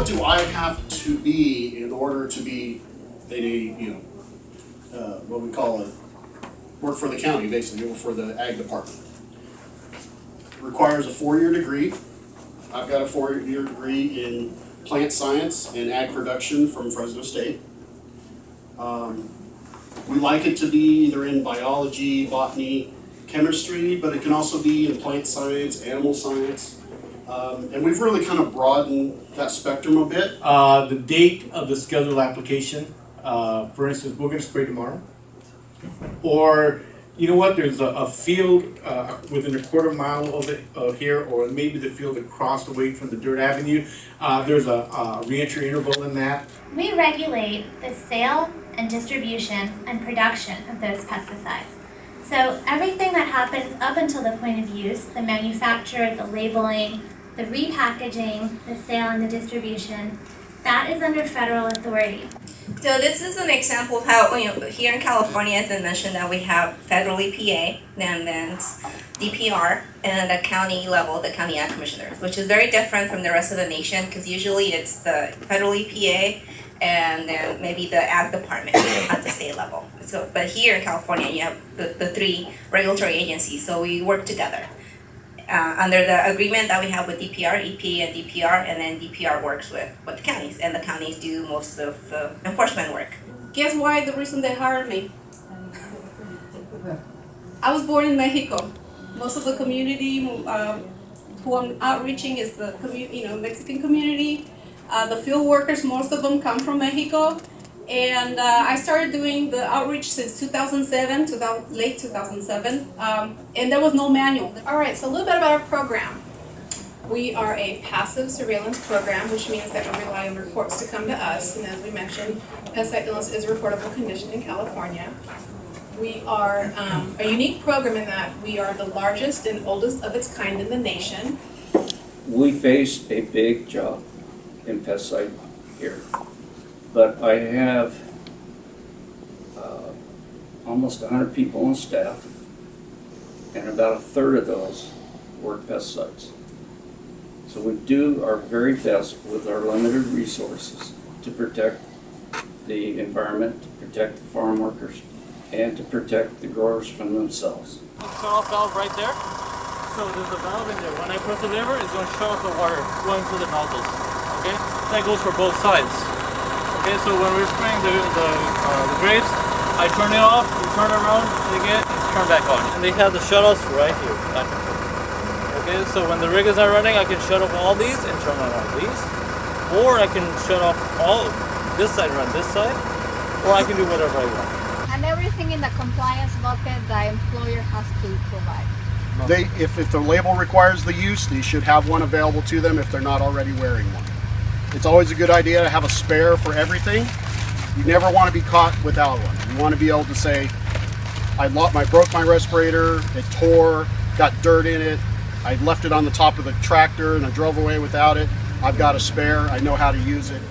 what do I have to be in order to be what we call work for the county, basically, or for the ag department? Requires a 4-year degree. I've got a 4-year degree in plant science and ag production from Fresno State. We like it to be either in biology, botany, chemistry, but it can also be in plant science, animal science. And we've really kind of broadened that spectrum a bit. The date of the scheduled application, for instance, we're going to spray tomorrow. Or, you know what, there's a field within a quarter mile of it here, or maybe the field across the way from the dirt avenue. There's a re-entry interval in that. We regulate the sale and distribution and production of those pesticides. So everything that happens up until the point of use, the manufacture, the labeling, the repackaging, the sale and the distribution, that is under federal authority. So this is an example of how, here in California, as I mentioned, that we have federal EPA, then DPR, and at the county level, the county ag commissioners, which is very different from the rest of the nation, because usually it's the federal EPA and then maybe the ag department at the state level. So, but here in California, you have the 3 regulatory agencies, so we work together. Under the agreement that we have with DPR, EPA and DPR, and then DPR works with the counties, and the counties do most of the enforcement work. Guess why the reason they hired me? I was born in Mexico. Most of the community who I'm outreaching is the Mexican community. The field workers, most of them come from Mexico. And I started doing the outreach since 2007, late 2007, and there was no manual. All right, so a little bit about our program. We are a passive surveillance program, which means that we rely on reports to come to us. And as we mentioned, pesticide illness is a reportable condition in California. We are a unique program in that we are the largest and oldest of its kind in the nation. We face a big job in pesticide here. But I have almost 100 people on staff, and about 1/3 of those work pesticides. So we do our very best with our limited resources to protect the environment, to protect the farm workers, and to protect the growers from themselves. Shut off valve right there. So there's a valve in there. When I press the lever, it's going to shut off the water going through the nozzles. Okay, that goes for both sides. Okay, so when we're spraying the grapes, I turn it off, we turn around again, and turn back on. And they have the shutoffs right here. Okay, so when the rig is not running, I can shut off all these and turn on all these. Or I can shut off all this side, run this side, or I can do whatever I want. And everything in the compliance bucket the employer has to provide. If the label requires the use, they should have one available to them if they're not already wearing one. It's always a good idea to have a spare for everything. You never want to be caught without one. You want to be able to say, I broke my respirator, it tore, got dirt in it, I left it on the top of the tractor and I drove away without it. I've got a spare, I know how to use it.